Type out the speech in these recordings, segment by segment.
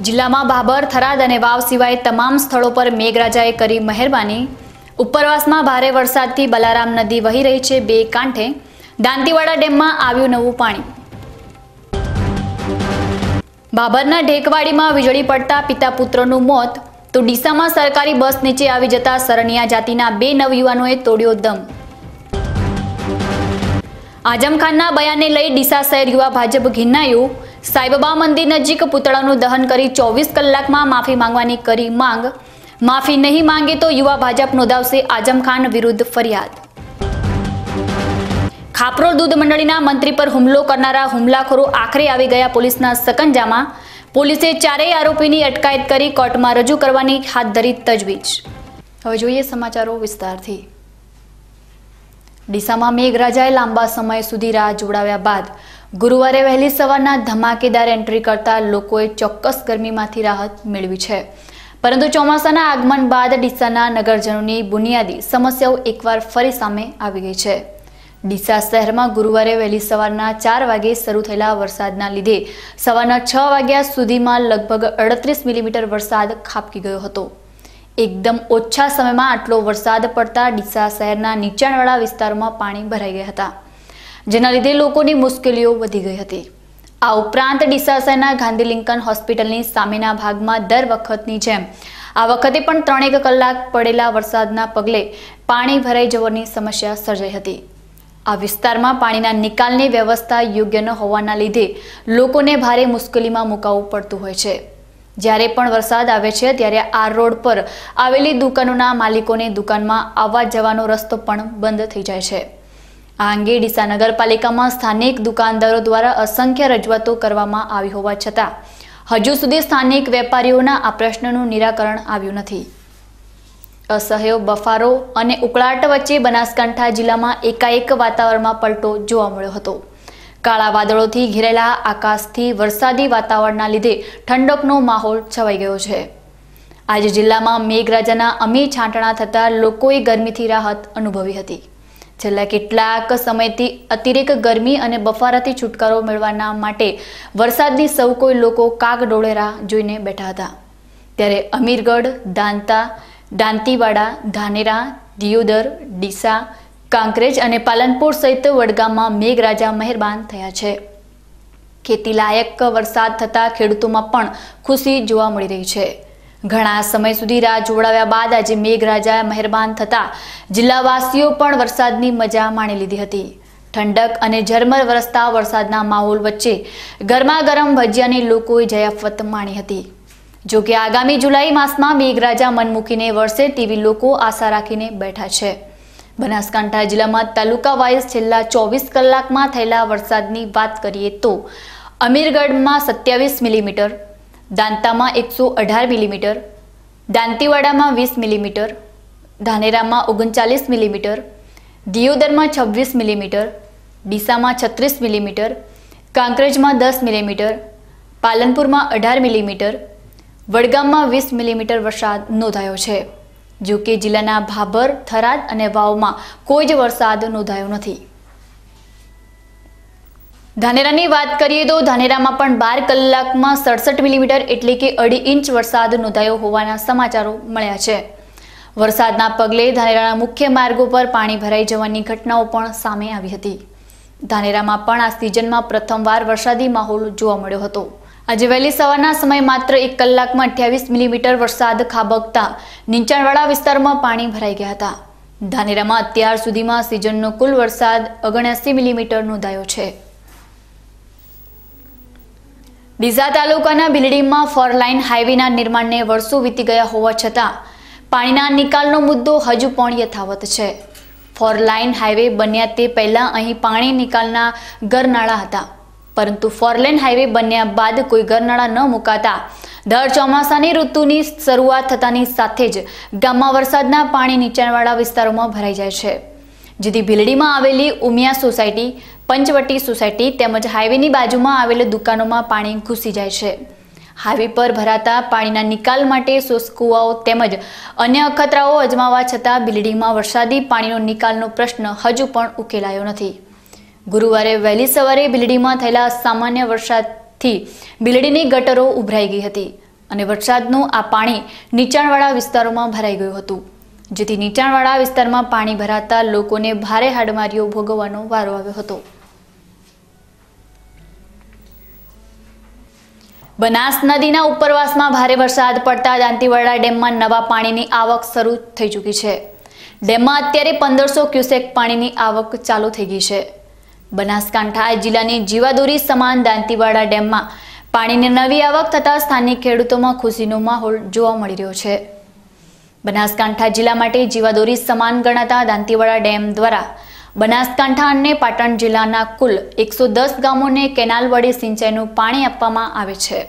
જિલ્લામાં ભાભર, થરાદ અને વાવ સિવાય તમામ સ્થળો પર મેઘરાજાએ કરી મહેરબાની। ઉપરવાસમાં ભારે વરસાદથી બલારામ નદી વહી રહી છે બે કાંઠે। દાંતીવાડા ડેમમાં આવ્યું નવું પાણી। ભાભરના ઢેકવાડીમાં વીજળી પડતા પિતા પુત્રનું મોત। તો ડીસામાં સરકારી બસ નીચે આવી જતા સરણિયા જાતિના બે નવયુવાનોએ તોડ્યો દમ। આઝમ ખાનના બયાનને લઈ ડીસા શહેર યુવા ભાજપ ઘિનાયું। સાઈબાબા મંદિર નજીક પુતળાનું દહન કરી 24 કલાકમાં માફી માંગવાની કરી માંગ। માફી નહીં માંગે તો યુવા ભાજપ નોંધાવશે આઝમ ખાન વિરુદ્ધ ફરિયાદ। ખાપરોળ દૂધ મંડળીના મંત્રી પર હુમલો કરનારા હુમલાખોરો આખરે આવી ગયા પોલીસના સકંજામાં। પોલીસે ચારેય આરોપીની અટકાયત કરી કોર્ટમાં રજૂ કરવાની હાથ ધરી તજવીજ। હવે જોઈએ સમાચારો વિસ્તારથી। ડીસામાં મેઘરાજાએ લાંબા સમય સુધી રાહ જોડાવ્યા બાદ ગુરુવારે વહેલી સવારના ધમાકેદાર એન્ટ્રી કરતા લોકોએ ચોક્કસ ગરમીમાંથી રાહત મેળવી છે। પરંતુ ચોમાસાના આગમન બાદ ડીસાના નગરજનોની બુનિયાદી સમસ્યાઓ એકવાર ફરી સામે આવી ગઈ છે। ડીસા શહેરમાં ગુરુવારે વહેલી સવારના 4 વાગે શરૂ થયેલા વરસાદના લીધે સવારના 6 વાગ્યા સુધીમાં લગભગ 38 મિલીમીટર વરસાદ ખાબકી ગયો હતો। એકદમ ઓછા સમયમાં આટલો વરસાદ પડતા ડીસા શહેરના નીચાણવાળા વિસ્તારોમાં પાણી ભરાઈ ગયા હતા, જેના લીધે લોકોની મુશ્કેલીઓ વધી ગઈ હતી। આ ઉપરાંત ડીસા શહેરના ગાંધી લિંકન હોસ્પિટલની સામેના ભાગમાં દર વખતની જેમ આ વખતે પણ 3 કલાક પડેલા વરસાદના પગલે પાણી ભરાઈ જવાની સમસ્યા સર્જાઈ હતી। આ વિસ્તારમાં પાણીના નિકાલની વ્યવસ્થા યોગ્ય ન હોવાના લીધે લોકોને ભારે મુશ્કેલીમાં મુકાવવું પડતું હોય છે। જ્યારે પણ વરસાદ આવે છે ત્યારે આ રોડ પર આવેલી દુકાનોના માલિકોને દુકાનમાં આવવા જવાનો રસ્તો પણ બંધ થઈ જાય છે। આ અંગે ડીસા નગરપાલિકામાં સ્થાનિક દુકાનદારો દ્વારા અસંખ્ય રજૂઆતો કરવામાં આવી હોવા છતાં હજુ સુધી સ્થાનિક વેપારીઓના આ પ્રશ્નનું નિરાકરણ આવ્યું નથી। અસહ્ય બફારો અને ઉકળાટ વચ્ચે બનાસકાંઠા જિલ્લામાં એકાએક વાતાવરણમાં પલટો જોવા મળ્યો હતો। કાળા વાદળોથી ઘેરાયેલા આકાશથી વરસાદી વાતાવરણના લીધે ઠંડકનો માહોલ છવાઈ ગયો છે। આજે જિલ્લામાં મેઘરાજાના અમી છાંટણા થતાં લોકોએ ગરમીથી રાહત અનુભવી હતી। છેલ્લા કેટલાક સમયથી અતિરેક ગરમી અને બફારાથી છુટકારો મેળવવાના માટે વરસાદની સૌ કોઈ લોકો કાગડોળે રાહ જોઈને બેઠા હતા। ત્યારે અમીરગઢ, દાંતીવાડા, ધાનેરા, દિયોદર, ડીસા, કાંકરેજ અને પાલનપુર સહિત વડગામમાં મેઘરાજા મહેરબાન થયા છે। ખેતી લાયક વરસાદ થતાં ખેડૂતોમાં પણ ખુશી જોવા મળી રહી છે। ઘણા સમય સુધી રાહ જોડાવ્યા બાદ આજે મેઘરાજા મહેરબાન થતાં જિલ્લાવાસીઓ પણ વરસાદની મજા માણી લીધી હતી। ઠંડક અને ઝરમર વરસતા વરસાદના માહોલ વચ્ચે ગરમા ગરમ ભજીયાની લોકોએ જયાફત માણી હતી। જો કે આગામી જુલાઈ માસમાં મેઘરાજા મન મૂકીને વરસે તેવી લોકો આશા રાખીને બેઠા છે। બનાસકાંઠા જિલ્લામાં તાલુકા વાઇઝ છેલ્લા 24 કલાકમાં થયેલા વરસાદની વાત કરીએ તો અમીરગઢમાં 27 મિલીમીટર, દાંતામાં 118 મિલીમીટર, દાંતીવાડામાં 20 મિલીમીટર, ધાનેરામાં 39 મિલીમીટર, દિયોદરમાં 26 મિલીમીટર, ડીસામાં 36 મિલીમીટર, કાંકરેજમાં 10 મિલીમીટર, પાલનપુરમાં 18 મિલીમીટર, વડગામમાં 20 મિલીમીટર વરસાદ નોંધાયો છે। જો કે જિલ્લાના ભાભર, થરાદ અને વાવમાં કોઈ જ વરસાદ નોંધાયો નથી। ધાનેરાની વાત કરીએ તો ધાનેરામાં પણ 12 કલાકમાં 67 મિલીમીટર એટલે કે 2.5 ઇંચ વરસાદ નોંધાયો હોવાના સમાચારો મળ્યા છે। વરસાદના પગલે ધાનેરાના મુખ્ય માર્ગો પર પાણી ભરાઈ જવાની ઘટનાઓ પણ સામે આવી હતી। ધાનેરામાં પણ આ સિઝનમાં પ્રથમવાર વરસાદી માહોલ જોવા મળ્યો હતો। આજે વહેલી સવારના સમયે માત્ર 1 કલાકમાં 28 મિલીમીટર વરસાદ ખાબકતા નીચાણવાળા વિસ્તારમાં પાણી ભરાઈ ગયા હતા। ધાનેરામાં અત્યાર સુધીમાં સિઝનનો કુલ વરસાદ 79 મિલીમીટર નોંધાયો છે। ડીસા તાલુકાના ભીલડીમાં 4 લાઇન હાઈવેના નિર્માણને વર્ષો વીતી ગયા હોવા છતાં પાણીના નિકાલનો મુદ્દો હજુ પણ યથાવત છે। 4 લાઇન હાઈવે બન્યા તે પહેલા અહીં પાણી નિકાલના ગરનાળા હતા, પરંતુ 4 લેન હાઈવે બન્યા બાદ કોઈ ગરનાળા ન મુકાતા દર ચોમાસાની ઋતુની શરૂઆત થતાની સાથે જ ગામમાં વરસાદના પાણી નીચાણવાળા વિસ્તારોમાં ભરાઈ જાય છે, જેથી ભીલડીમાં આવેલી ઉમિયા સોસાયટી, પંચવટી સોસાયટી તેમજ હાઈવેની બાજુમાં આવેલી દુકાનોમાં પાણી ઘૂસી જાય છે। હાઈવે પર ભરાતા પાણીના નિકાલ માટે કુવાઓ તેમજ અન્ય અખતરાઓ અજમાવવા છતાં ભીલડીમાં વરસાદી પાણીનો નિકાલનો પ્રશ્ન હજુ પણ ઉકેલાયો નથી। ગુરુવારે વહેલી સવારે ભીલડીમાં થયેલા સામાન્ય વરસાદથી ભીલડીની ગટરો ઉભરાઈ ગઈ હતી, અને વરસાદનું આ પાણી નીચાણવાળા વિસ્તારોમાં ભરાઈ ગયું હતું, જેથી નીચાણવાળા વિસ્તારમાં પાણી ભરાતા લોકોને ભારે હાડમારીઓ ભોગવવાનો વારો આવ્યો હતો। બનાસ નદીના ઉપરવાસમાં ભારે વરસાદ પડતા દાંતીવાડા ડેમમાં નવા પાણીની આવક શરૂ થઈ ચૂકી છે। ડેમમાં અત્યારે 1500 ક્યુસેક પાણીની આવક ચાલુ થઈ ગઈ છે। બનાસકાંઠા જિલ્લાની જીવાદોરી સમાન દાંતીવાડા ડેમમાં પાણીની નવી આવક થતા સ્થાનિક ખેડૂતોમાં ખુશીનો માહોલ જોવા મળી રહ્યો છે। બનાસકાંઠા જિલ્લા માટે જીવાદોરી સમાન ગણાતા દાંતીવાડા ડેમ દ્વારા બનાસકાંઠા અને પાટણ જિલ્લાના કુલ 110 ગામોને કેનાલ વડે સિંચાઈનું પાણી આપવામાં આવે છે,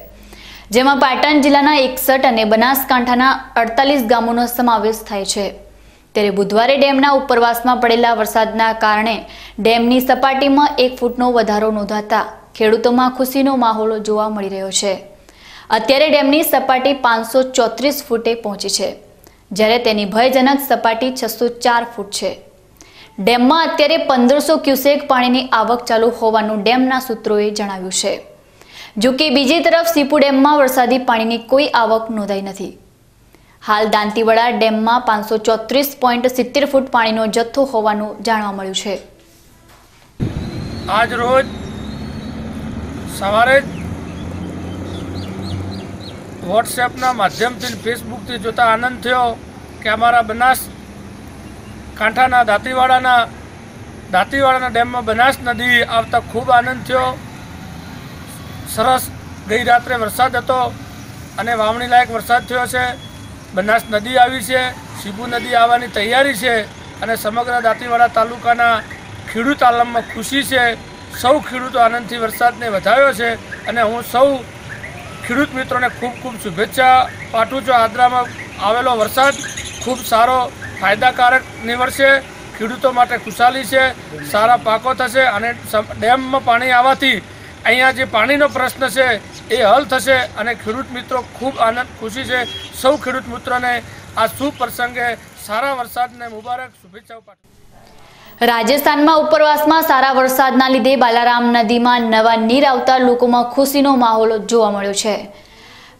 જેમાં પાટણ જિલ્લાના 61 અને બનાસકાંઠાના 48 ગામોનો સમાવેશ થાય છે। ત્યારે બુધવારે ડેમના ઉપરવાસમાં પડેલા વરસાદના કારણે ડેમની સપાટીમાં 1 ફૂટનો વધારો નોંધાતા ખેડૂતોમાં ખુશીનો માહોલ જોવા મળી રહ્યો છે। અત્યારે ડેમની સપાટી 534 ફૂટે પહોંચી છે, જ્યારે તેની ભયજનક સપાટી 604 ફૂટ છે। ડેમમાં અત્યારે 1500 ક્યુસેક પાણીની આવક ચાલુ હોવાનું ડેમના સૂત્રોએ જણાવ્યું છે। જો કે બીજી તરફ સીપુ ડેમમાં વરસાદી પાણીની કોઈ આવક નોંધાઈ નથી। હાલ દાંતીવાડા ડેમમાં 534.70 ફૂટ પાણીનો જથ્થો હોવાનું જાણવા મળ્યું છે। આજ રોજ સવારે વોટ્સએપના માધ્યમથી ફેસબુકથી જોતા આનંદ થયો કે અમારા બનાસકાંઠાના દાંતીવાડાના ડેમમાં બનાસ નદી આવતા ખૂબ આનંદ થયો। સરસ ગઈ રાત્રે વરસાદ હતો અને વાવણી લાયક વરસાદ થયો છે। બનાસ નદી આવી છે, સીપુ નદી આવવાની તૈયારી છે અને સમગ્ર દાંતીવાડા તાલુકાના ખેડૂત આલમમાં ખુશી છે। સૌ ખેડૂતો આનંદથી વરસાદને વધાવ્યો છે અને હું સૌ ખેડૂત મિત્રોને ખૂબ ખૂબ શુભેચ્છા પાઠવું છું। આદ્રામાં આવેલો વરસાદ ખૂબ સારો ફાયદાકારક નીવડશે, ખેડૂતો માટે ખુશાલી છે, સારા પાકો થશે અને ડેમમાં પાણી આવવાથી અહીંયા જે પાણીનો પ્રશ્ન છે એ હલ થશે અને ખેડૂત મિત્રો ખૂબ આનંદ ખુશી છે। સૌ ખેડૂત મિત્રોને આ શુભ પ્રસંગે સારા વરસાદને મુબારક શુભેચ્છાઓ પાઠવું। રાજસ્થાનમાં ઉપરવાસમાં સારા વરસાદના લીધે બાલારામ નદીમાં નવા નીર આવતા લોકોમાં ખુશીનો માહોલ જોવા મળ્યો છે।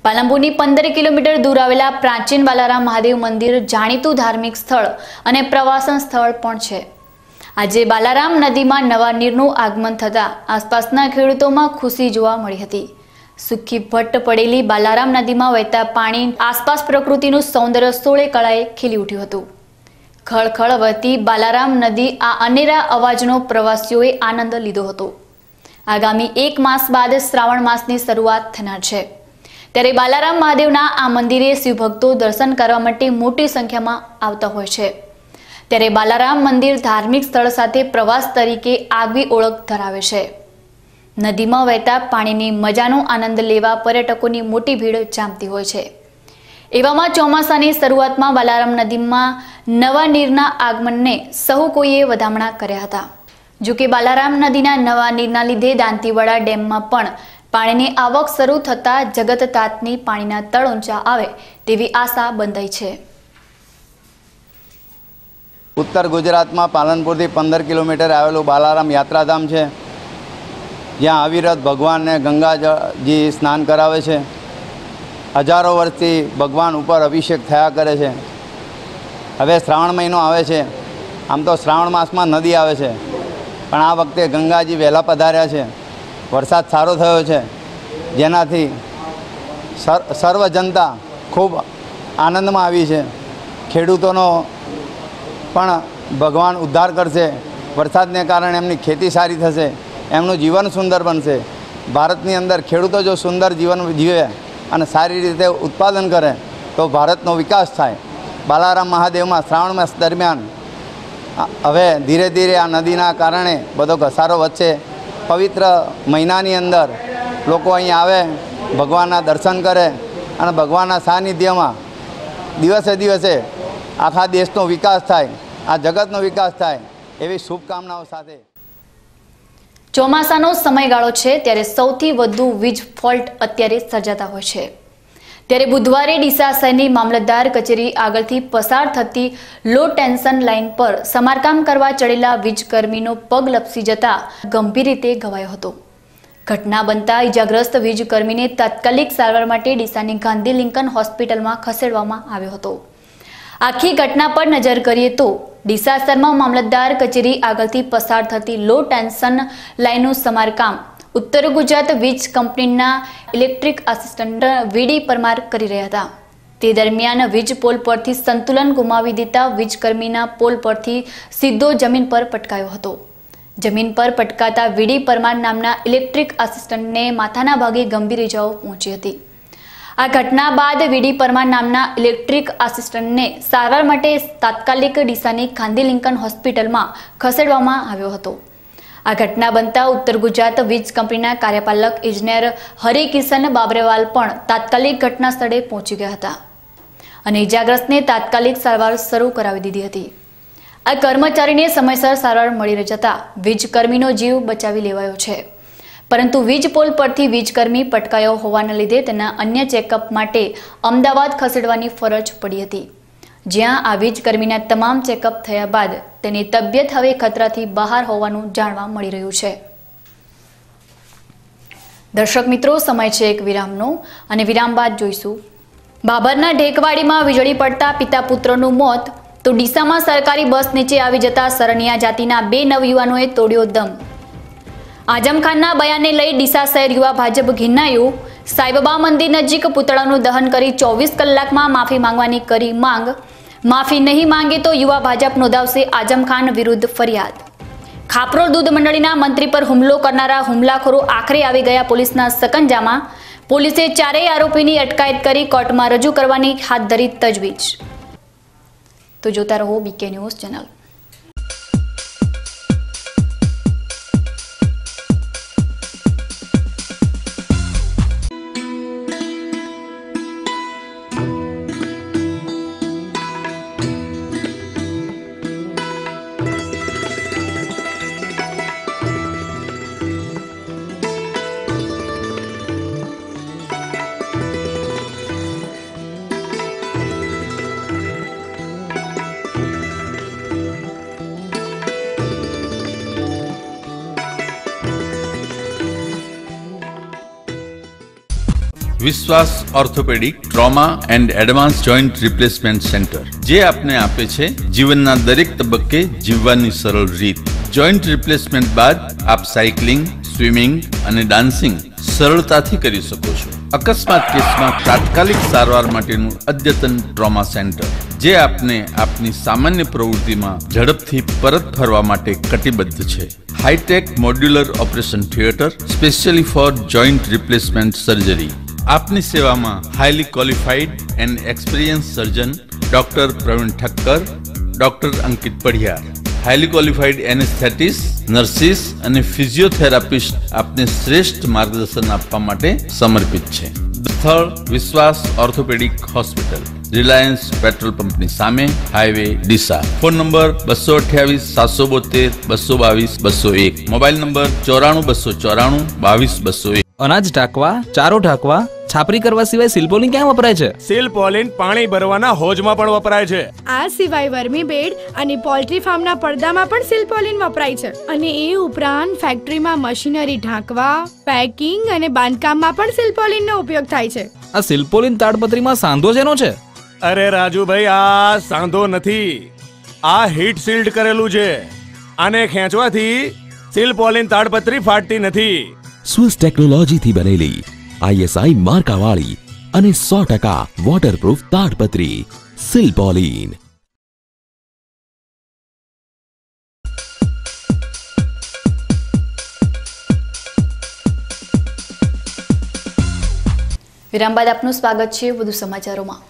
પાલનપુરની 15 કિલોમીટર દૂર આવેલા પ્રાચીન બાલારામ મહાદેવ મંદિર જાણીતું ધાર્મિક સ્થળ અને પ્રવાસન સ્થળ પણ છે। આજે બાલારામ નદીમાં નવા નીરનું આગમન થતાં આસપાસના ખેડૂતોમાં ખુશી જોવા મળી હતી। સુખી ભટ્ટ પડેલી બાલારામ નદીમાં વહેતા પાણી આસપાસ પ્રકૃતિનું સૌંદર્ય સોળે કળાએ ખીલી ઉઠ્યું હતું। ખળખળ વહેતી બાલારામ નદી આ અનેરા અવાજનો પ્રવાસીઓએ આનંદ લીધો હતો। આગામી 1 માસ બાદ શ્રાવણ માસની શરૂઆત થનાર છે, ત્યારે બાલારામ મહાદેવના આ મંદિરે શિવભક્તો દર્શન કરવા માટે મોટી સંખ્યામાં આવતા હોય છે। ત્યારે બાલારામ મંદિર ધાર્મિક સ્થળ સાથે પ્રવાસ તરીકે આગવી ઓળખ ધરાવે છે। નદીમાં વહેતા પાણીની મજાનો આનંદ લેવા પર્યટકોની મોટી ભીડ જામતી હોય છે। એવામાં ચોમાસાની શરૂઆતમાં બાલારામ નદીમાં નવા નીરના આગમનને સહુ કોઈએ વધામણા કર્યા હતા। જો કે બાલારામ નદીના નવા નીરના લીધે દાંતીવાડા ડેમમાં પણ પાણીની આવક શરૂ થતાં જગત તાતની પાણીના તળ ઊંચા આવે તેવી આશા બંધાઈ છે। ઉત્તર ગુજરાતમાં પાલનપુરથી 15 કિલોમીટર આવેલું બાલારામ યાત્રાધામ છે, જ્યાં અવિરત ભગવાનને ગંગાજી સ્નાન કરાવે છે। હજારો વર્ષથી ભગવાન ઉપર અભિષેક થયા કરે છે। હવે શ્રાવણ મહિનો આવે છે, આમ તો શ્રાવણ માસમાં નદી આવે છે, પણ આ વખતે ગંગાજી વહેલા પધાર્યા છે। વરસાદ સારો થયો છે, જેનાથી સર્વ જનતા ખૂબ આનંદમાં આવી છે। ખેડૂતોનો પણ ભગવાન ઉદ્ધાર કરશે। વરસાદને કારણે એમની ખેતી સારી થશે, એમનું જીવન સુંદર બનશે। ભારતની અંદર ખેડૂતો જો સુંદર જીવન જીવે અને સારી રીતે ઉત્પાદન કરે તો ભારતનો વિકાસ થાય। બાલારામ મહાદેવમાં શ્રાવણ માસ દરમિયાન હવે ધીરે ધીરે આ નદીના કારણે બધો ઘસારો વધશે। પવિત્ર મહિનાની અંદર લોકો અહીં આવે, ભગવાનના દર્શન કરે અને ભગવાનના સાનિધ્યમાં દિવસે દિવસે આખા દેશનો વિકાસ થાય, આ જગતનો વિકાસ થાય એવી શુભકામનાઓ સાથે। ચોમાસાનો સમયગાળો છે, ત્યારે સૌથી વધુ વીજ ફોલ્ટ અત્યારે સર્જાતા હોય છે। ત્યારે બુધવારે ડીસા શહેરની મામલતદાર કચેરી આગળથી પસાર થતી લો ટેન્શન લાઇન પર સમારકામ કરવા ચડેલા વીજકર્મીનો પગ લપસી જતા ગંભીર રીતે ઘવાયો હતો। ઘટના બનતા ઇજાગ્રસ્ત વીજકર્મીને તાત્કાલિક સારવાર માટે ડીસાની ગાંધી લિંકન હોસ્પિટલમાં ખસેડવામાં આવ્યો હતો। આખી ઘટના પર નજર કરીએ તો ડીસા શહેરમાં મામલતદાર કચેરી આગળથી પસાર થતી લો ટેન્શન લાઇનનું સમારકામ ઉત્તર ગુજરાત વીજ કંપનીના ઇલેક્ટ્રિક આસિસ્ટન્ટ વીડી પરમાર કરી રહ્યા હતા। તે દરમિયાન વીજ પોલ પરથી સંતુલન ગુમાવી દેતા વીજકર્મીના પોલ પરથી સીધો જમીન પર પટકાયો હતો। જમીન પર પટકાતા વીડી પરમાર નામના ઇલેક્ટ્રિક આસિસ્ટન્ટને માથાના ભાગે ગંભીર ઇજાઓ પહોંચી હતી। આ ઘટના બાદ વીડી પરમાર નામના ઇલેક્ટ્રિક આસિસ્ટન્ટને સારવાર માટે તાત્કાલિક ડીસાની ગાંધી લિંકન હોસ્પિટલમાં ખસેડવામાં આવ્યો હતો। આ ઘટના બનતા ઉત્તર ગુજરાત વીજ કંપનીના કાર્યપાલક ઇજનેર હરિકિશન બાબરેવાલ પણ તાત્કાલિક ઘટના સ્થળે પહોંચી ગયા હતા અને ઇજાગ્રસ્તને તાત્કાલિક સારવાર શરૂ કરાવી દીધી હતી। આ કર્મચારીને સમયસર સારવાર મળી જતા વીજકર્મીનો જીવ બચાવી લેવાયો છે, પરંતુ વીજ પોલ પરથી વીજકર્મી પટકાયો હોવાને લીધે તેના અન્ય ચેકઅપ માટે અમદાવાદ ખસેડવાની ફરજ પડી હતી, જ્યાં આ વીજકર્મીના તમામ ચેકઅપ થયા બાદ તેની તબિયત હવે ખતરાથી બહાર હોવાનું જાણવા મળી રહ્યું છે। દર્શક મિત્રો, સમય છે એક વિરામનો અને વિરામ બાદ જોઈશું બાબરના ઢેકવાડીમાં વીજળી પડતા પિતા પુત્રનું મોત, તો ડીસામાં સરકારી બસ નીચે આવી જતા સરણિયા જાતિના 2 નવયુવાનોએ તોડ્યો દમ। આઝમખાનના બયાનને લઈ ડીસા શહેર યુવા ભાજપ ઘિનાયું। સાંઈબાબા મંદિર નજીક પુતળાનું દહન કરી 24 કલાકમાં માફી માંગવાની કરી માંગ। માફી નહીં માંગે તો યુવા ભાજપ નોંધાવશે આઝમખાન વિરુદ્ધ ફરિયાદ। ખાપરોળ દૂધ મંડળીના મંત્રી પર હુમલો કરનારા હુમલાખોરો આખરે આવી ગયા પોલીસના સકંજામાં। પોલીસે 4 આરોપીની અટકાયત કરી કોર્ટમાં રજૂ કરવાની હાથ ધરી તજવીજ। તો જોતા રહો બીકે ન્યૂઝ ચેનલ। વિશ્વાસ orthopaedic trauma and advance joint replacement centre, જે આપને આપે છે જીવનના દરેક તબક્કે જીવવાની સરળ રીત। જોઈન્ટ રિપ્લેસમેન્ટ બાદ આપ સાયકલિંગ, સ્વિમિંગ અને ડાન્સિંગ સરળતાથી કરી શકો છો। અકસ્માત કેસમાં તાત્કાલિક સારવાર માટેનું અદ્યતન ટ્રોમા સેન્ટર, જે આપને આપની સામાન્ય પ્રવૃત્તિમાં ઝડપથી પરત ફરવા માટે કટિબદ્ધ છે। Hi-tech modular operation theatre specially for joint replacement surgery. આપની સેવામાં highly qualified and experience surgeon doctor Pravin Thakkar, doctor Ankit Padhiyar, highly qualified anaesthetist, nurses અને ફિઝિયોથેરાપિસ્ટ આપને શ્રેષ્ઠ માર્ગદર્શન આપવા માટે સમર્પિત છે। સ્થળ વિશ્વાસ ઓર્થોપેડિક હોસ્પિટલ, રિલાયન્સ પેટ્રોલ પંપની સામે, highway Deesa. Phone number 228 772 222 201, mobile number 94 294 22 201। અનાજ ઢાંકવા, ચારો ઢાંકવા, છાપરી કરવા સિવાય સિલ્પોલિન ક્યાં વપરાય છે? સિલ્પોલિન પાણી ભરવાના હોજમાં પણ વપરાય છે। આ સિવાય વર્મી બેડ અને પોલ્ટ્રી ફાર્મના પડદામાં પણ સિલ્પોલિન વપરાય છે, અને એ ઉપરાંત ફેક્ટરીમાં મશીનરી ઢાંકવા, પેકિંગ અને બાંધકામમાં પણ સિલ્પોલિનનો ઉપયોગ થાય છે। આ સિલ્પોલિન તાડપત્રીમાં સાંધો શેનો છે? અરે રાજુભાઈ, આ સાંધો નથી, આ હીટ શીલ્ડ કરેલું છે। આને ખેંચવાથી સિલ્પોલિન તાડપત્રી ફાટતી નથી। સ્વિસ ટેકનોલોજીથી બનેલી ISI માર્કાવાળી અને 100% વોટરપ્રૂફ તાડપત્રી સિલ્પોલિન। વિરામ બાદ આપનું સ્વાગત છે વધુ સમાચારોમાં।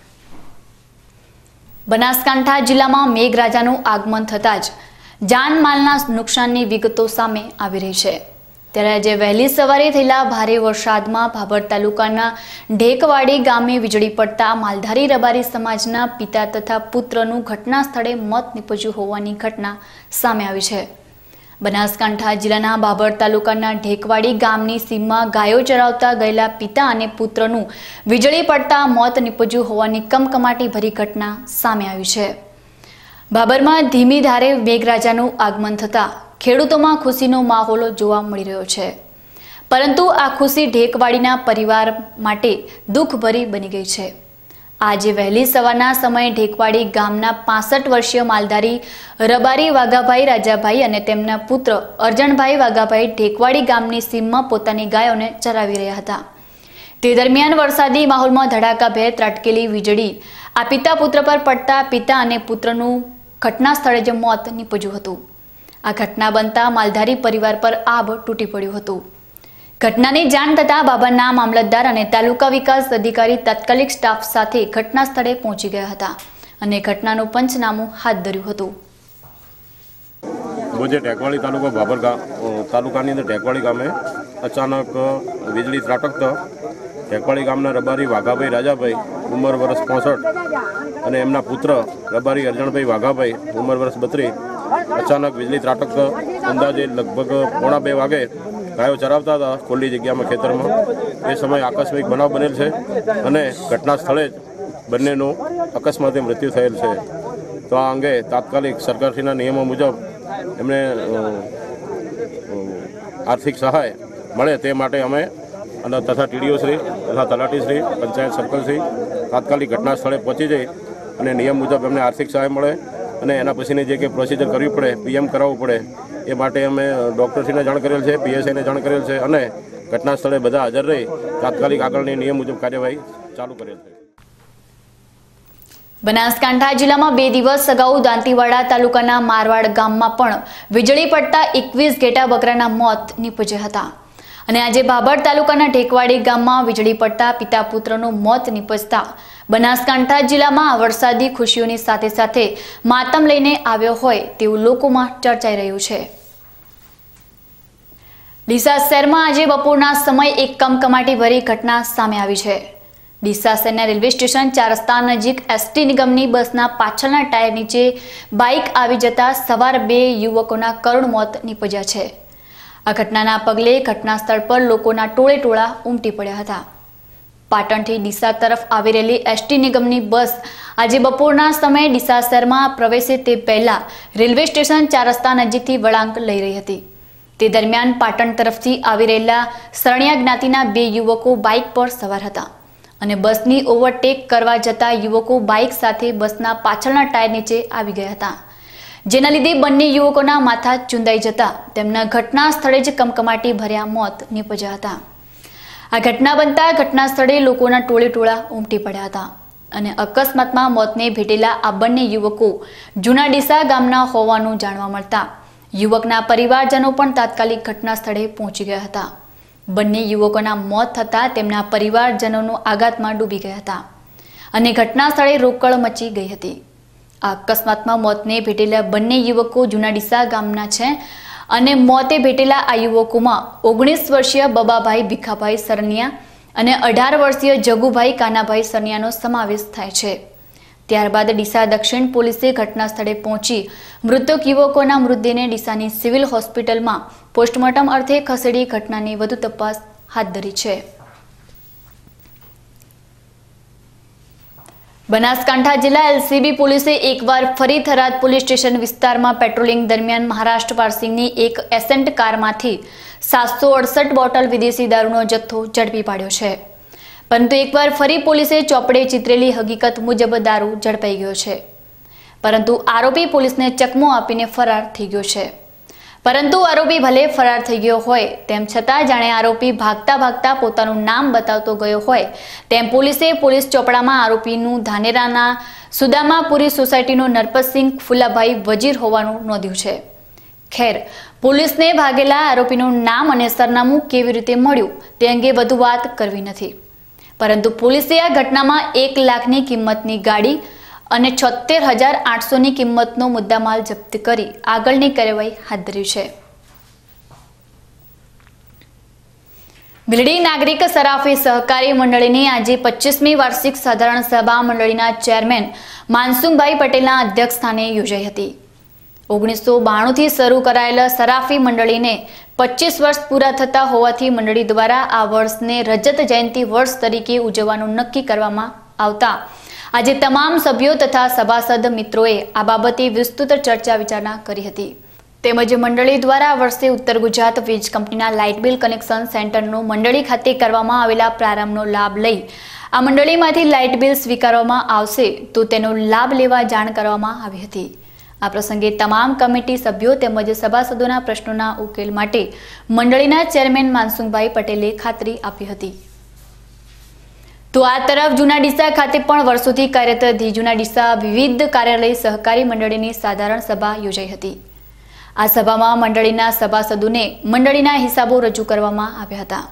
બનાસકાંઠા જિલ્લામાં મેઘરાજાનું આગમન થતાં જ જાનમાલના નુકસાનની વિગતો સામે આવી રહી છે। ત્યારે આજે વહેલી સવારે થયેલા ભારે વરસાદમાં ભાભર તાલુકાના ઢેકવાડી ગામે વીજળી પડતા માલધારી રબારી સમાજના પિતા તથા પુત્રનું ઘટના સ્થળે મોત નીપજ્યું હોવાની ઘટના સામે આવી છે। બનાસકાંઠા જિલ્લાના ભાભર તાલુકાના ઢેકવાડી ગામની સીમમાં ગાયો ચરાવતા ગયેલા પિતા અને પુત્રનું વીજળી પડતા મોત નીપજ્યું હોવાની કમકમાટી ભરી ઘટના સામે આવી છે। ભાભરમાં ધીમી ધારે મેઘરાજાનું આગમન થતાં ખેડૂતોમાં ખુશીનો માહોલ જોવા મળી રહ્યો છે, પરંતુ આ ખુશી ઢેકવાડીના પરિવાર માટે દુઃખભરી બની ગઈ છે। આજે વહેલી સવારના સમયે ઢેકવાડી ગામના 65 વર્ષીય માલધારી રબારી વાઘાભાઈ રાજાભાઈ અને તેમના પુત્ર અર્જણભાઈ વાઘાભાઈ ઢેકવાડી ગામની સીમમાં પોતાની ગાયોને ચરાવી રહ્યા હતા। તે દરમિયાન વરસાદી માહોલમાં ધડાકાભેર ત્રાટકેલી વીજળી આ પિતા પુત્ર પર પડતા પિતા અને પુત્રનું ઘટના સ્થળે જ મોત નીપજ્યું હતું। આ ઘટના બનતા માલધારી પરિવાર પર આભ તૂટી પડ્યું હતું। ઘટનાની જાણ થતાં બાબરના મામલતદાર અને તાલુકા વિકાસ અધિકારી તાત્કાલિક સ્ટાફ સાથે ઘટના સ્થળે પહોંચી ગયા હતા અને ઘટનાનું પંચનામું હાથ ધર્યું હતું। ભુજ ટેકવાડી તાલુકો બાબર તાલુકાની અંદર ટેકવાડી ગામે અચાનક વીજળી ત્રાટકતા ટેકવાડી ગામના રબારી વાઘાભાઈ રાજાભાઈ ઉંમર વર્ષ 65 અને એમના પુત્ર રબારી અર્જણભાઈ વાઘાભાઈ ઉંમર વર્ષ 32 અચાનક વીજળી ત્રાટકતા અંદાજે લગભગ 1:30 વાગે ગાયો ચરાવતા હતા ખુલ્લી જગ્યામાં ખેતરમાં। એ સમયે આકસ્મિક બનાવ બનેલ છે અને ઘટના સ્થળે જ બંનેનું અકસ્માતે મૃત્યુ થયેલ છે। તો આ અંગે તાત્કાલિક સરકારશ્રીના નિયમો મુજબ એમને આર્થિક સહાય મળે તે માટે અમે અને તથા ટીડીઓ શ્રી તથા તલાટીશ્રી પંચાયત સર્કલશ્રી તાત્કાલિક ઘટના સ્થળે પહોંચી જઈ અને નિયમ મુજબ એમને આર્થિક સહાય મળે અને એના પછીની જે કંઈ પ્રોસિજર કરવી પડે પીએમ કરાવવું પડે એ માટે અમે ડૉક્ટરશ્રીને જાણ કરેલ છે, પીએસઆઈને જાણ કરેલ છે અને ઘટના સ્થળે બધા હાજર રહી તાત્કાલિક આગળની નિયમ મુજબ કાર્યવાહી ચાલુ કરેલ છે। બનાસકાંઠા જિલ્લામાં 2 દિવસ અગાઉ દાંતીવાડા તાલુકાના મારવાડ ગામમાં પણ વીજળી પડતા 21 ઘેટા બકરાના મોત નીપજ્યા હતા અને આજે બાબર તાલુકાના ઢેકવાડી ગામમાં વીજળી પડતા પિતા પુત્રનું મોત નીપજતા બનાસકાંઠા જિલ્લામાં વરસાદી ખુશીઓની સાથે સાથે માતમ લઈને આવ્યો હોય તેવું લોકોમાં ચર્ચાઈ રહ્યું છે। ડીસા શહેરમાં આજે બપોરના સમયે એક કમકમાટી ભરી ઘટના સામે આવી છે। ડીસા શહેરના રેલવે સ્ટેશન 4 રસ્તા નજીક એસટી નિગમની બસના પાછળના ટાયર નીચે બાઇક આવી જતા સવાર 2 યુવકોના કરુણ મોત નીપજ્યા છે। આ ઘટનાના પગલે ઘટના સ્થળ પર લોકોના ટોળે ટોળા ઉમટી પડ્યા હતા। પાટણથી ડીસા તરફ આવી રહેલી એસટી નિગમની બસ આજે બપોરના સમયે ડીસા શહેરમાં પ્રવેશે તે પહેલા રેલવે સ્ટેશન 4 રસ્તા નજીકથી વળાંક લઈ રહી હતી। તે દરમિયાન પાટણ તરફથી આવી રહેલા સરણિયા જ્ઞાતિના 2 યુવકો બાઇક પર સવાર હતા અને બસની ઓવરટેક કરવા જતા યુવકો બાઇક સાથે બસના પાછળના ટાયર નીચે આવી ગયા હતા, જેના લીધે બંને યુવકોના માથા ચૂંદાઈ જતા તેમના ઘટના સ્થળે જ કમકમાટી ભર્યા મોત નીપજ્યા હતા। આ ઘટના બનતા ઘટના સ્થળે લોકોના ટોળે ટોળા ઉમટી પડ્યા હતા અને અકસ્માતમાં મોતને ભેટેલા આ બંને યુવકો જૂના ડીસા ગામના હોવાનું જાણવા મળતા યુવકના પરિવારજનો પણ તાત્કાલિક ઘટના સ્થળે પહોંચી ગયા હતા। બંને યુવકોના મોત થતાં તેમના પરિવારજનોનો આઘાતમાં ડૂબી ગયા હતા અને ઘટના સ્થળે રોકડ મચી ગઈ હતી। આ અકસ્માતમાં મોતને ભેટેલા બંને યુવકો જૂના ડીસા ગામના છે અને મોતે ભેટેલા આ યુવકોમાં 19 વર્ષીય બબાભાઈ ભીખાભાઈ સરનિયા અને 18 વર્ષીય જગુભાઈ કાનાભાઈ સરનિયાનો સમાવેશ થાય છે। ત્યારબાદ ડીસા દક્ષિણ પોલીસે ઘટના સ્થળે પહોંચી મૃતક યુવકોના મૃતદેહને ડીસાની સિવિલ હોસ્પિટલમાં પોસ્ટમોર્ટમ અર્થે ખસેડી ઘટનાની વધુ તપાસ હાથ ધરી છે। બનાસકાંઠા જિલ્લા એલસીબી પોલીસે એકવાર ફરી થરાદ પોલીસ સ્ટેશન વિસ્તારમાં પેટ્રોલિંગ દરમિયાન મહારાષ્ટ્ર પાર્સિંગની એક એસેન્ટ કારમાંથી 768 બોટલ વિદેશી દારૂનો જથ્થો ઝડપી પાડ્યો છે। પરંતુ એકવાર ફરી પોલીસે ચોપડે ચિતરેલી હકીકત મુજબ દારૂ ઝડપાઈ ગયો છે, પરંતુ આરોપી પોલીસને ચકમો આપીને ફરાર થઈ ગયો છે। પરંતુ આરોપી ભલે ફરાર થઈ ગયો હોય તેમ છતાં જાણે આરોપી ભાગતા ભાગતા પોતાનું નામ બતાવતો ગયો હોય તેમ પોલીસ ચોપડામાં આરોપીનું ધાનેરાના સુદામાપુરી સોસાયટીનો નરપતસિંહ ફુલાભાઈ વજીર હોવાનું નોંધ્યું છે। ખેર, પોલીસને ભાગેલા આરોપીનું નામ અને સરનામું કેવી રીતે મળ્યું તે અંગે વધુ વાત કરવી નથી, પરંતુ પોલીસે આ ઘટનામાં 1 લાખની કિંમતની ગાડી અને 76,800ની કિંમતનો મુદ્દામાલ જપ્ત કરી આગળની કાર્યવાહી હાથ ધરી છે। ભીલડી નાગરિક સરાફી સહકારી મંડળીની આજે 25મી વાર્ષિક સાધારણ સભા મંડળીના ચેરમેન માનસુમભાઈ પટેલના અધ્યક્ષસ્થાને યોજાઈ હતી। 1992થી શરૂ કરાયેલા સરાફી મંડળીને 25 વર્ષ પૂરા થતા હોવાથી મંડળી દ્વારા આ વર્ષને રજત જયંતિ વર્ષ તરીકે ઉજવવાનું નક્કી કરવામાં આવતા આજે તમામ સભ્યો તથા સભાસદ મિત્રોએ આ બાબતે વિસ્તૃત ચર્ચા વિચારણા કરી હતી। તેમજ મંડળી દ્વારા આ વર્ષે ઉત્તર ગુજરાત વીજ કંપનીના લાઇટ બિલ કનેક્શન સેન્ટરનો મંડળી ખાતે કરવામાં આવેલા પ્રારંભનો લાભ લઈ આ મંડળીમાંથી લાઇટ બિલ સ્વીકારવામાં આવશે તો તેનો લાભ લેવા જાણ કરવામાં આવી હતી। આ પ્રસંગે તમામ કમિટી સભ્યો તેમજ સભાસદોના પ્રશ્નોના ઉકેલ માટે મંડળીના ચેરમેન માનસુખભાઈ પટેલે ખાતરી આપી હતી। તો આ તરફ જૂના ડીસા ખાતે પણ વર્ષોથી કાર્યરત ધી જૂના ડીસા વિવિધ કાર્યાલય સહકારી મંડળીની સાધારણ સભા યોજાઈ હતી। આ સભામાં મંડળીના સભાસદોને મંડળીના હિસાબો રજૂ કરવામાં આવ્યા હતા,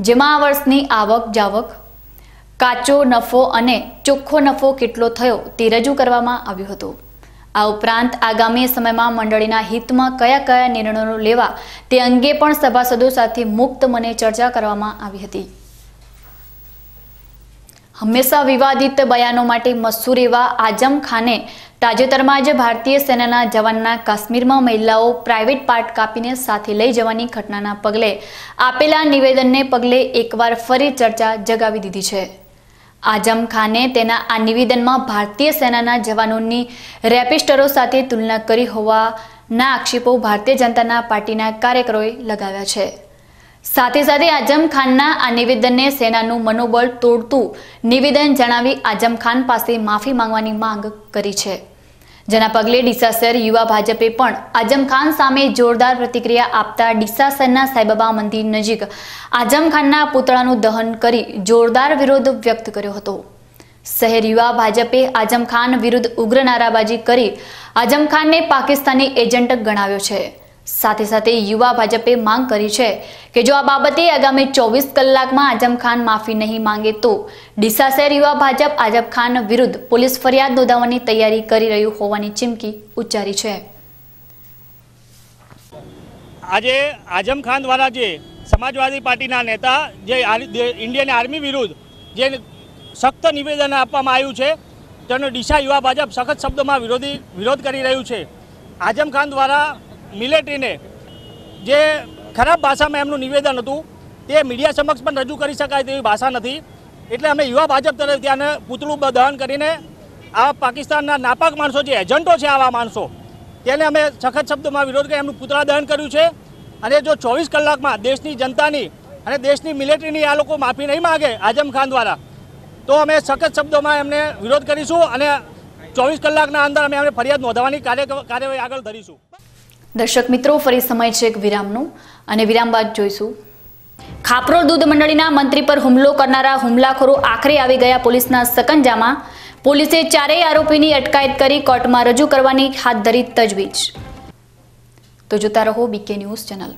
જેમાં આ વર્ષની આવક જાવક, કાચો નફો અને ચોખ્ખો નફો કેટલો થયો તે રજૂ કરવામાં આવ્યું હતું। આ ઉપરાંત આગામી સમયમાં મંડળીના હિતમાં કયા કયા નિર્ણયો લેવા તે અંગે પણ સભાસદો સાથે મુક્ત મને ચર્ચા કરવામાં આવી હતી। હંમેશા વિવાદિત બયાનો માટે મશહૂર એવા આઝમ ખાને તાજેતરમાં જ ભારતીય સેનાના જવાનના કાશ્મીરમાં મહિલાઓ પ્રાઇવેટ પાર્ટ કાપીને સાથે લઈ જવાની ઘટનાના પગલે આપેલા નિવેદનને પગલે એકવાર ફરી ચર્ચા જગાવી દીધી છે। આઝમ ખાને તેના આ નિવેદનમાં ભારતીય સેનાના જવાનોની રેપિસ્ટરો સાથે તુલના કરી હોવાના આક્ષેપો ભારતીય જનતા પાર્ટીના કાર્યકરોએ લગાવ્યા છે। સાથે સાથે આઝમ ખાનના આ નિવેદનને સેનાનું મનોબળ તોડતું નિવેદન જણાવી આઝમ ખાન પાસે માફી માંગવાની માંગ કરી છે, જેના પગલે ડીસા શહેર યુવા ભાજપે પણ આઝમ ખાન સામે જોરદાર પ્રતિક્રિયા આપતા ડીસા શહેરના સાઈબાબા મંદિર નજીક આઝમ ખાનના પુતળાનું દહન કરી જોરદાર વિરોધ વ્યક્ત કર્યો હતો। શહેર યુવા ભાજપે આઝમ ખાન વિરુદ્ધ ઉગ્ર નારાબાજી કરી આઝમ ખાનને પાકિસ્તાની એજન્ટ ગણાવ્યો છે। સાથે સાથે યુવા ભાજપે માંગ કરી છે કે જો આ બાબતે આગામી 24 કલાકમાં આઝમ ખાન માફી નહીં માંગે તો ડીસા શહેર યુવા ભાજપ આઝમ ખાન વિરુદ્ધ પોલીસ ફરિયાદ નોંધાવવાની તૈયારી કરી રહ્યું હોવાની ચીમકી ઉચ્ચારી છે। આજે આઝમ ખાન દ્વારા જે સમાજવાદી પાર્ટીના નેતા જે ઇન્ડિયન આર્મી વિરુદ્ધ જે સખ્ત નિવેદન આપવામાં આવ્યું છે તેનો ડીસા યુવા ભાજપ સખત શબ્દોમાં વિરોધ કરી રહ્યું છે। આઝમ ખાન દ્વારા મિલિટરીને જે ખરાબ ભાષામાં એમનું નિવેદન હતું તે મીડિયા સમક્ષ પણ રજૂ કરી શકાય તેવી ભાષા નથી, એટલે અમે યુવા ભાજપ તરફ ત્યાં પૂતળું દહન કરીને આ પાકિસ્તાનના નાપાક માણસો જે એજન્ટો છે આવા માણસો તેને અમે સખત શબ્દોમાં વિરોધ કરી એમનું પૂતળા દહન કર્યું છે। અને જો 24 કલાકમાં દેશની જનતાની અને દેશની મિલિટરીની આ લોકો માફી નહીં માગે આઝમ ખાન દ્વારા તો અમે સખત શબ્દોમાં એમને વિરોધ કરીશું અને 24 કલાકના અંદર અમે એમને ફરિયાદ નોંધવાની કાર્યવાહી આગળ ધરીશું। દર્શક મિત્રો, ફરી સમય છે એક વિરામનો અને વિરામ બાદ જોઈશું ખાપરોળ દૂધ મંડળીના મંત્રી પર હુમલો કરનારા હુમલાખોરો આખરે આવી ગયા પોલીસના સકંજામાં। પોલીસે ચારેય આરોપીની અટકાયત કરી કોર્ટમાં રજૂ કરવાની હાથ ધરી તજવીજ। તો જોતા રહો બીકે ન્યૂઝ ચેનલ।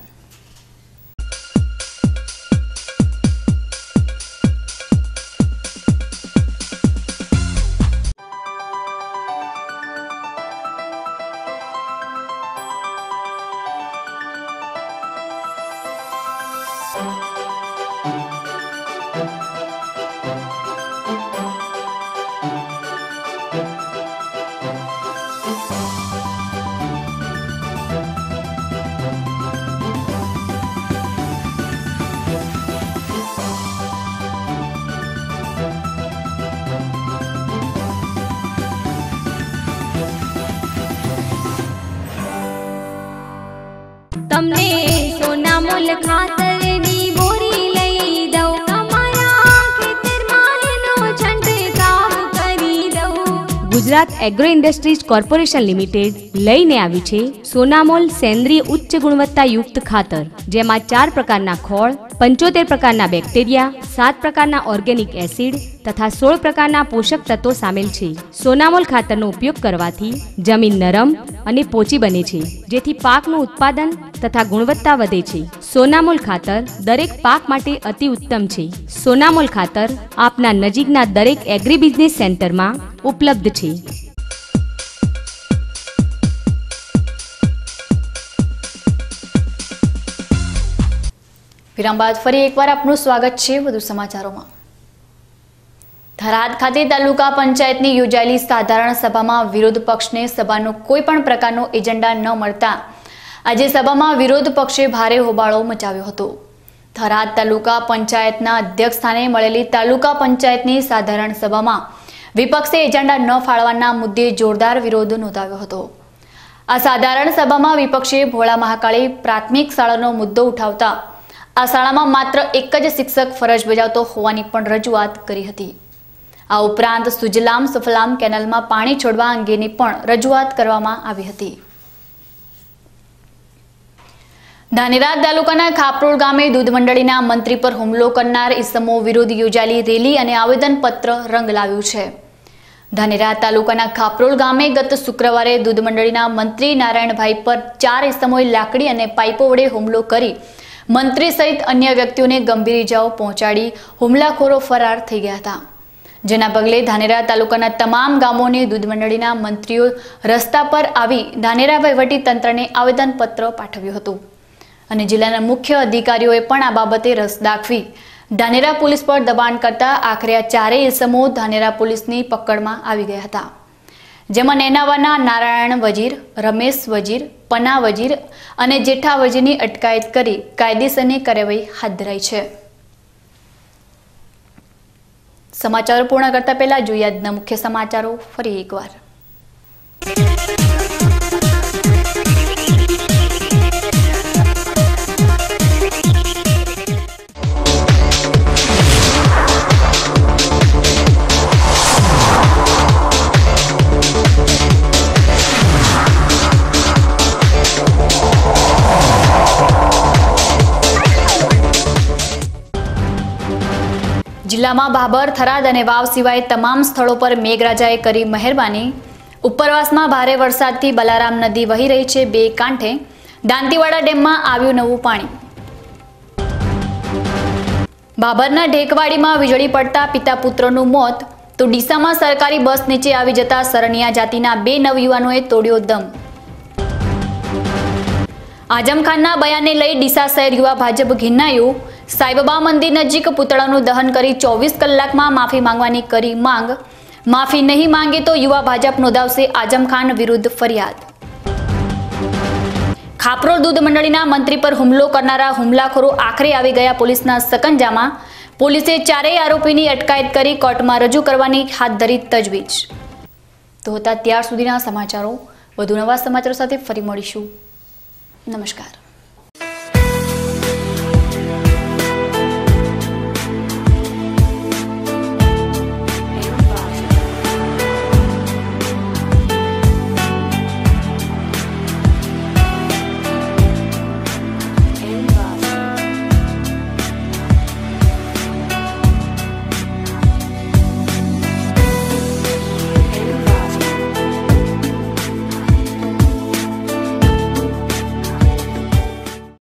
તમને સોનામોલ ખાતરની બોરી લઈ દઉં, અમારા ખેતરમાં એનો છંટકાવ કરી દઉં। Gujarat agro industries corporation limited લઈને આવી છે સોનામોલ સેન્દ્રીય ઉચ્ચ ગુણવત્તાયુક્ત ખાતર, જેમાં 4 પ્રકારના ખોળ, 75 પ્રકારના બેક્ટેરિયા, 7 પ્રકારના ઓર્ગેનિક એસિડ તથા 16 પ્રકારના પોષક તત્વો સામેલ છે। સોનામોલ ખાતરનો ઉપયોગ કરવાથી જમીન નરમ અને પોચી બને છે, જેથી પાકનું ઉત્પાદન તથા ગુણવત્તા વધે છે। સોનામોલ ખાતર દરેક પાક માટે અતિ ઉત્તમ છે। સોનામોલ ખાતર આપના નજીકના દરેક એગ્રી બિઝનેસ સેન્ટરમાં ઉપલબ્ધ છે। વિરામ બાદ ફરી એકવાર આપનું સ્વાગત છે વધુ સમાચારોમાં। થરાદ ખાતે તાલુકા પંચાયતની યોજાયેલી સાધારણ સભામાં વિરોધ પક્ષને સભાનો કોઈ પણ પ્રકારનો એજન્ડા ન મળતા આજે સભામાં વિરોધ પક્ષે ભારે હોબાળો મચાવ્યો હતો। થરાદ તાલુકા પંચાયતના અધ્યક્ષ સ્થાને મળેલી તાલુકા પંચાયતની સાધારણ સભામાં વિપક્ષે એજન્ડા ન ફાળવાના મુદ્દે જોરદાર વિરોધ નોંધાવ્યો હતો। આ સાધારણ સભામાં વિપક્ષે ભોળા મહાકાળી પ્રાથમિક શાળાનો મુદ્દો ઉઠાવતા આ શાળામાં માત્ર એક જ શિક્ષક ફરજ બજાવતો હોવાની પણ રજૂઆત કરી હતી. આ ઉપરાંત સુજલામ સુફલામ કેનાલમાં પાણી છોડવા અંગેની પણ રજૂઆત કરવામાં આવી હતી. ધાનેરા તાલુકાના ખાપરોળ ગામે દૂધ મંડળીના મંત્રી પર હુમલો કરનાર ઇસમો વિરુદ્ધ યોજાયેલી રેલી અને આવેદનપત્ર રંગ લાવ્યું છે. ધાનેરા તાલુકાના ખાપરોળ ગામે ગત શુક્રવારે દૂધ મંડળીના મંત્રી નારાયણભાઈ પર 4 ઇસમોએ લાકડી અને પાઇપો વડે હુમલો કરી મંત્રી સહિત અન્ય વ્યક્તિઓને ગંભીર ઇજાઓ પહોંચાડી હુમલાખોરો ફરાર થઈ ગયા હતા. જેના પગલે ધાનેરા તાલુકાના તમામ ગામોને દૂધ મંડળીના મંત્રીઓ રસ્તા પર આવી ધાનેરા વહીવટી તંત્રને આવેદનપત્ર પાઠવ્યું હતું અને જિલ્લાના મુખ્ય અધિકારીઓએ પણ આ બાબતે રસ દાખવી ધાનેરા પોલીસ પર દબાણ કરતા આખરે આ 4 ઇસમો ધાનેરા પોલીસની પકડમાં આવી ગયા હતા. જેમાં નેનાવાના નારાયણ વજીર, રમેશ વજીર, પના વજીર અને જેઠા વજીરની અટકાયત કરી કાયદેસરની કાર્યવાહી હાથ ધરાઈ છે. સમાચારો પૂર્ણ કરતા પહેલા જોઈએ આજના મુખ્ય સમાચારો ફરી એકવાર. જિલ્લામાં ભાભર, થરાદ અને વાવ સિવાય તમામ સ્થળો પર મેઘરાજાએ કરી મહેરબાની. ઉપરવાસમાં ભારે વરસાદથી બલારામ નદી વહી રહી છે 2 કાંઠે. દાંતીવાડા ડેમમાં આવ્યું નવું પાણી. ભાભરના ઢેકવાડીમાં વીજળી પડતા પિતા પુત્રનું મોત તો ડીસામાં સરકારી બસ નીચે આવી જતા સરણિયા જાતિના 2 નવયુવાનોએ તોડ્યો દમ. આઝમ ખાનના બયાનને લઈ ડીસા શહેર યુવા ભાજપ ઘિનાયું. સાઈબાબા મંદિર નજીક પુતળાનું દહન કરી 24 કલાકમાં માફી માંગવાની કરી માંગ. માફી નહીં માંગે તો યુવા ભાજપ નોંધાવશે આઝમ ખાન વિરુદ્ધ ફરિયાદ. ખાપરોળ દૂધ મંડળીના મંત્રી પર હુમલો કરનારા હુમલાખોરો આખરે આવી ગયા પોલીસના સકંજામાં. પોલીસે 4 આરોપીની અટકાયત કરી કોર્ટમાં રજૂ કરવાની હાથ ધરી તજવીજ. તો હતા ત્યાર સુધીના સમાચારો. વધુ નવા સમાચારો સાથે ફરી મળીશું. નમસ્કાર.